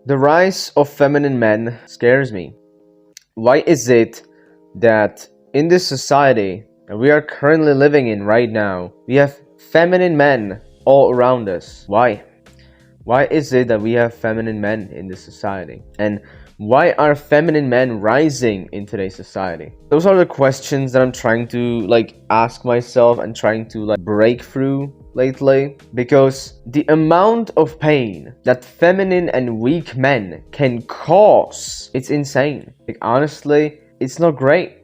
The rise of feminine men scares me. Why is it that in this society that we are currently living in right now, we have feminine men all around us? Why? Why is it that we have feminine men in this society? And why are feminine men rising in today's society? Those are the questions that I'm trying to ask myself and trying to break through lately, because the amount of pain that feminine and weak men can cause, it's insane. Honestly, it's not great.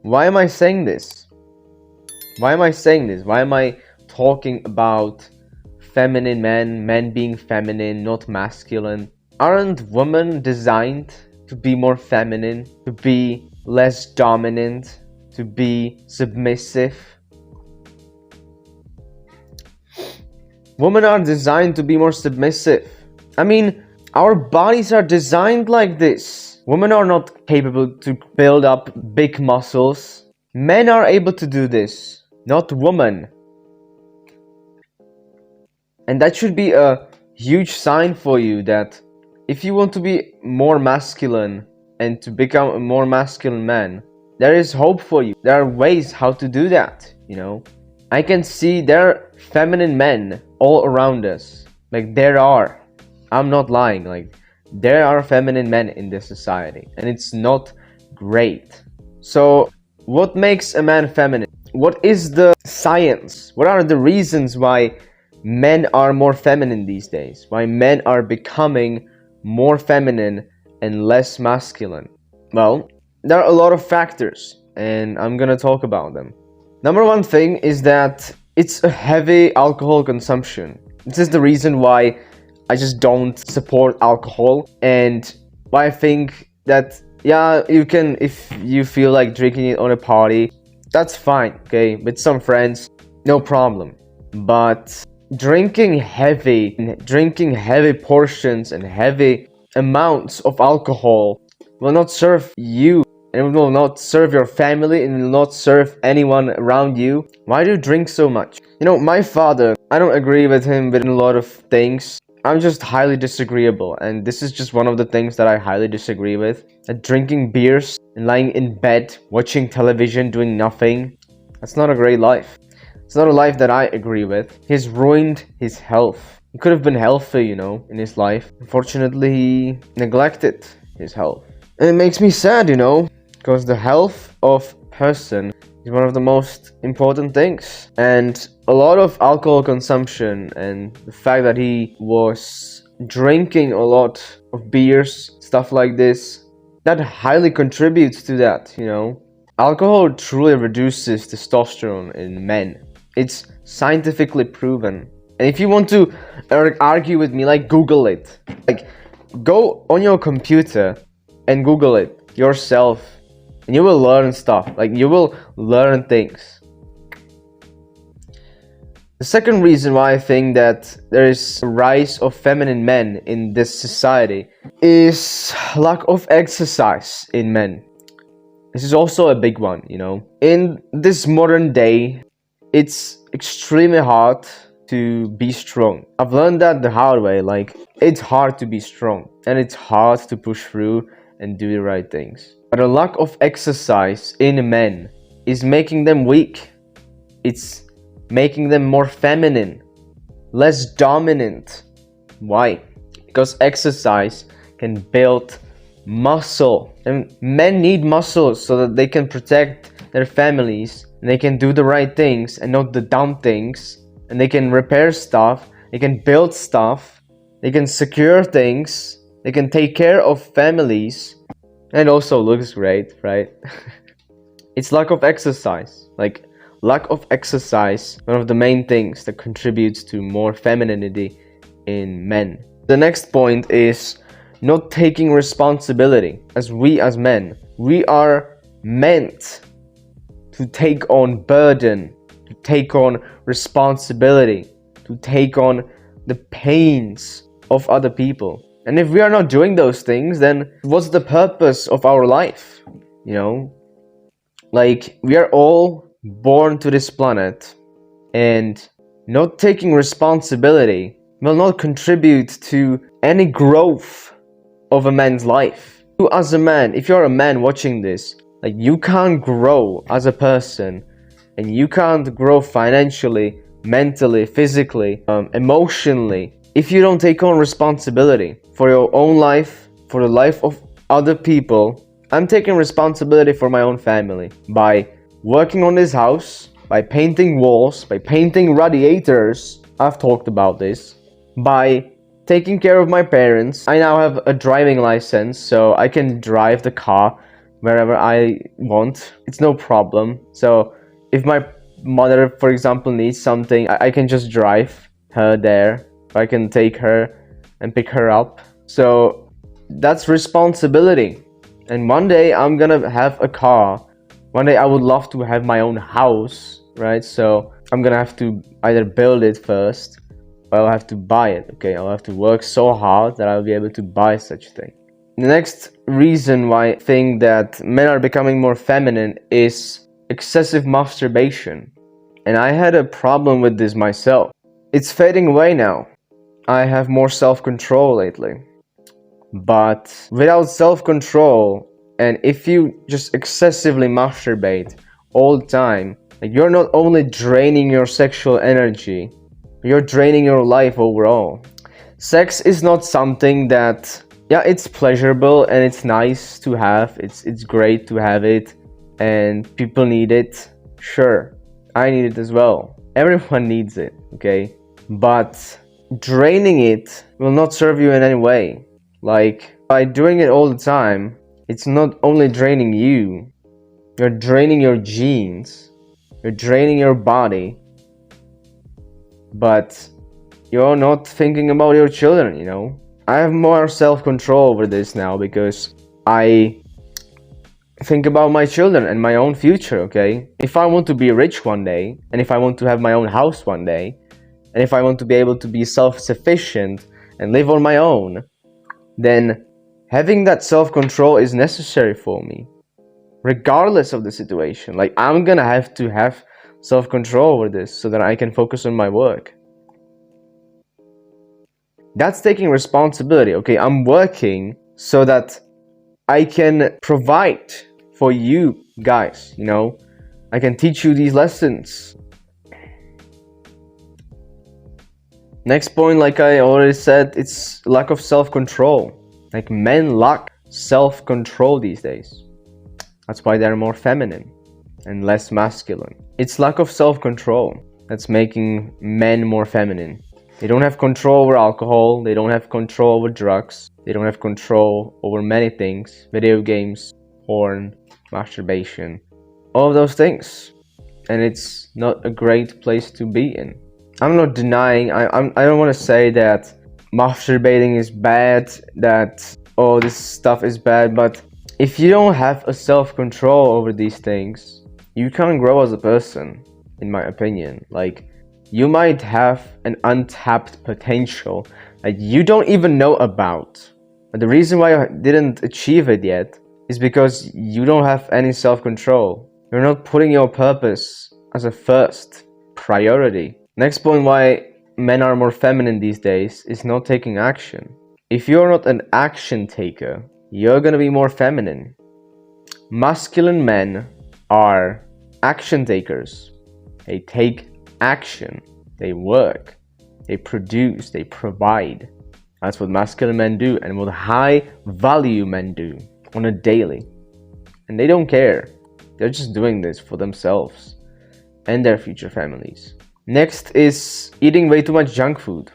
Why am I saying this? Why am I saying this? Why am I talking about feminine men, men being feminine, not masculine? Aren't women designed to be more feminine, to be less dominant, to be submissive? Women are designed to be more submissive. I mean, our bodies are designed like this. Women are not capable to build up big muscles. Men are able to do this, not women. And that should be a huge sign for you that if you want to be more masculine and to become a more masculine man, there is hope for you. There are ways how to do that, I can see there are feminine men all around us. There are. I'm not lying. There are feminine men in this society, and it's not great. So, what makes a man feminine? What is the science? What are the reasons why men are more feminine these days? Why men are becoming more feminine and less masculine? Well, there are a lot of factors, and I'm gonna talk about them. Number one thing is that it's a heavy alcohol consumption. This is the reason why I just don't support alcohol, and why I think that, yeah, you can, if you feel like drinking it on a party, that's fine, okay, with some friends, no problem. But drinking heavy portions and heavy amounts of alcohol will not serve you, and it will not serve your family, and it will not serve anyone around you. Why do you drink so much? My father, I don't agree with him with a lot of things. I'm just highly disagreeable, and this is just one of the things that I highly disagree with. That drinking beers and lying in bed, watching television, doing nothing, that's not a great life. It's not a life that I agree with. He's ruined his health. He could have been healthy, in his life. Unfortunately, he neglected his health. And it makes me sad, because the health of person is one of the most important things. And a lot of alcohol consumption and the fact that he was drinking a lot of beers, stuff like this, that highly contributes to that, Alcohol truly reduces testosterone in men. It's scientifically proven. And if you want to argue with me, Google it. Go on your computer and Google it yourself, and you will learn stuff. You will learn things. The second reason why I think that there is a rise of feminine men in this society is lack of exercise in men. This is also a big one, In this modern day, it's extremely hard to be strong. I've learned that the hard way. It's hard to be strong, and it's hard to push through and do the right things. But a lack of exercise in men is making them weak. It's making them more feminine, less dominant. Why? Because exercise can build muscle, and men need muscles so that they can protect their families, and they can do the right things and not the dumb things, and they can repair stuff, they can build stuff, they can secure things, they can take care of families, and also looks great, right? It's lack of exercise. Lack of exercise, one of the main things that contributes to more femininity in men. The next point is not taking responsibility. As men, we are meant to take on burden, to take on responsibility, to take on the pains of other people. And if we are not doing those things, then what's the purpose of our life? We are all born to this planet, and Not taking responsibility will not contribute to any growth of a man's life. You as a man, if you're a man watching this, like, you can't grow as a person, and you can't grow financially, mentally, physically, emotionally, if you don't take on responsibility for your own life, for the life of other people. I'm taking responsibility for my own family by working on this house, by painting walls, by painting radiators. I've talked about this. By taking care of my parents. I now have a driving license, so I can drive the car wherever I want. It's no problem. So if my mother, for example, needs something, I can just drive her there. I can take her and pick her up. So that's responsibility. And one day I'm gonna have a car. One day I would love to have my own house, right? So I'm gonna have to either build it first, or I'll have to buy it, okay? I'll have to work so hard that I'll be able to buy such a thing. The next reason why I think that men are becoming more feminine is excessive masturbation. And I had a problem with this myself. It's fading away now. I have more self-control lately. But without self-control, and if you just excessively masturbate all the time, like, you're not only draining your sexual energy, you're draining your life overall. Sex is not something that, yeah, it's pleasurable and it's nice to have. It's great to have it, and people need it. Sure, I need it as well. Everyone needs it, okay? But draining it will not serve you in any way. Like, by doing it all the time, it's not only draining you, you're draining your genes, you're draining your body, but you're not thinking about your children, you know? I have more self-control over this now because I think about my children and my own future, okay? If I want to be rich one day, and if I want to have my own house one day, and if I want to be able to be self-sufficient and live on my own, then having that self-control is necessary for me, regardless of the situation. Like, I'm gonna have to have self-control over this so that I can focus on my work. That's taking responsibility, okay? I'm working so that I can provide for you guys, you know? I can teach you these lessons. Next point, like I already said, it's lack of self-control. Like, men lack self-control these days. That's why they're more feminine and less masculine. It's lack of self-control that's making men more feminine. They don't have control over alcohol, they don't have control over drugs, they don't have control over many things. Video games, porn, masturbation, all of those things. And it's not a great place to be in. I'm not denying, I don't want to say that masturbating is bad, that oh, this stuff is bad, but if you don't have a self-control over these things, you can't grow as a person, in my opinion. Like, you might have an untapped potential that you don't even know about. But the reason why you didn't achieve it yet is because you don't have any self-control. You're not putting your purpose as a first priority. Next point why men are more feminine these days is not taking action. If you're not an action taker, you're gonna be more feminine. Masculine men are action takers. They take action, they work, they produce, they provide. That's what masculine men do, and what high value men do on a daily. And they don't care. They're just doing this for themselves and their future families. Next is eating way too much junk food.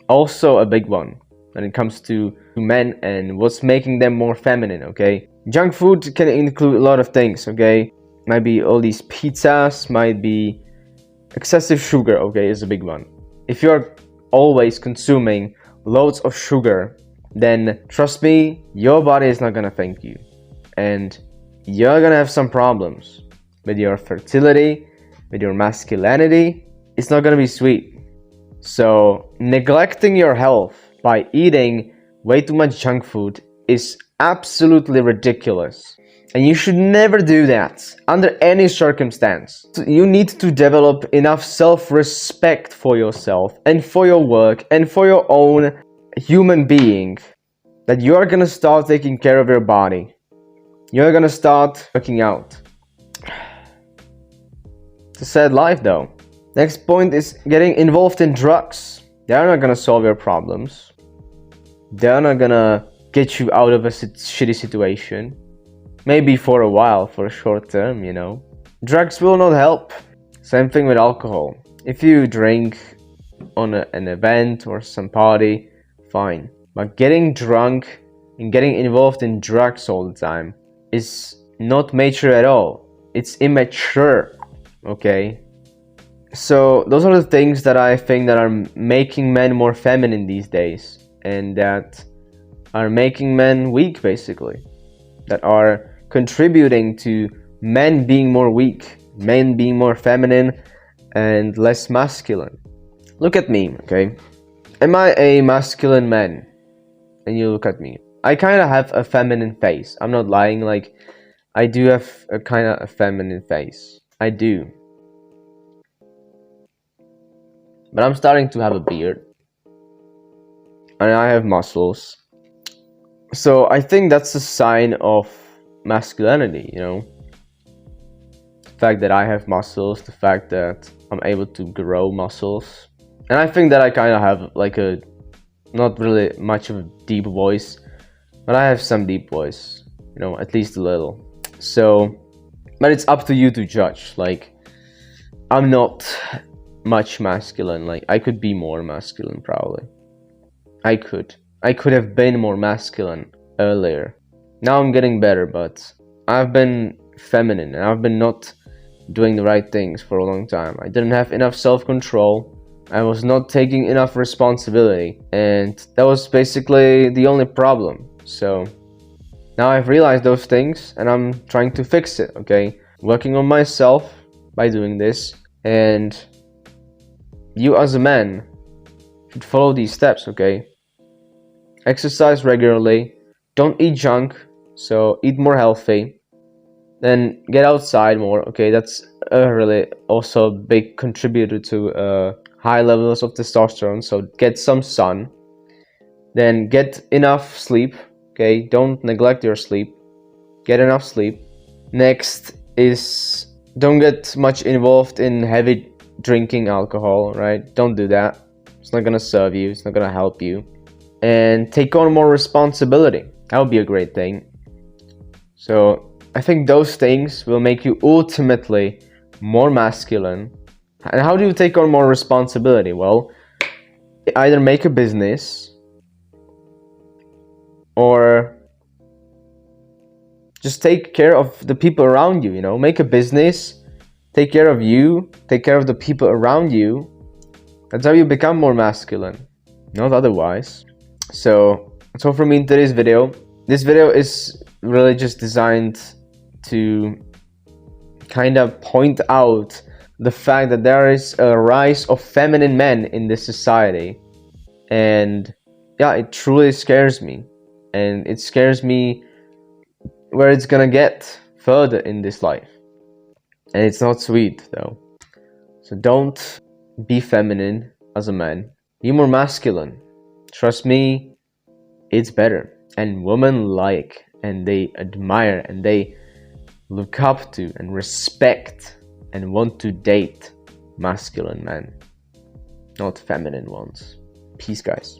Also a big one when it comes to men and what's making them more feminine, okay? Junk food can include a lot of things, okay? Might be all these pizzas, might be excessive sugar, okay, is a big one. If you're always consuming loads of sugar, then trust me, your body is not gonna thank you. And you're gonna have some problems with your fertility, with your masculinity. It's not gonna be sweet. So neglecting your health by eating way too much junk food is absolutely ridiculous. And you should never do that under any circumstance. You need to develop enough self-respect for yourself and for your work and for your own human being that you are gonna start taking care of your body. You're gonna start working out. It's a sad life though. Next point is getting involved in drugs. They're not gonna solve your problems. They're not gonna get you out of a shitty situation. Maybe for a while, for a short term, you know. Drugs will not help. Same thing with alcohol. If you drink on an event or some party, fine. But getting drunk and getting involved in drugs all the time is not mature at all. It's immature, okay? So those are the things that I think that are making men more feminine these days, and that are making men weak, basically. That are contributing to men being more weak, men being more feminine and less masculine. Look at me, okay? Am I a masculine man? And you look at me. I kind of have a feminine face. I'm not lying, like, I do have a kind of a feminine face. I do. But I'm starting to have a beard. And I have muscles. So I think that's a sign of masculinity, you know? The fact that I have muscles, the fact that I'm able to grow muscles. And I think that I kind of have like a, not really much of a deep voice, but I have some deep voice, you know, at least a little. So, but it's up to you to judge. Like, I'm not much masculine. Like, I could be more masculine, probably. I could have been more masculine earlier. Now I'm getting better, but I've been feminine and I've been not doing the right things for a long time. I didn't have enough self-control. I was not taking enough responsibility, and that was basically the only problem. So now I've realized those things and I'm trying to fix it, okay? Working on myself by doing this, and you as a man should follow these steps, okay? Exercise regularly, don't eat junk, so eat more healthy, then get outside more, okay? That's a really also a big contributor to high levels of testosterone, so get some sun, then get enough sleep, okay? Don't neglect your sleep, get enough sleep. Next is don't get much involved in heavy drinking alcohol, right? Don't do that. It's not gonna serve you, it's not gonna help you. And take on more responsibility. That would be a great thing. So I think those things will make you ultimately more masculine. And how do you take on more responsibility? Well, either make a business or just take care of the people around you, you know? Make a business, take care of you, take care of the people around you. That's how you become more masculine, not otherwise. So that's all from me in today's video. This video is really just designed to kind of point out the fact that there is a rise of feminine men in this society. And yeah, it truly scares me. And it scares me where it's gonna get further in this life. And it's not sweet though. So don't be feminine as a man. Be more masculine. Trust me, it's better. And women like, and they admire, and they look up to, and respect, and want to date masculine men, not feminine ones. Peace, guys.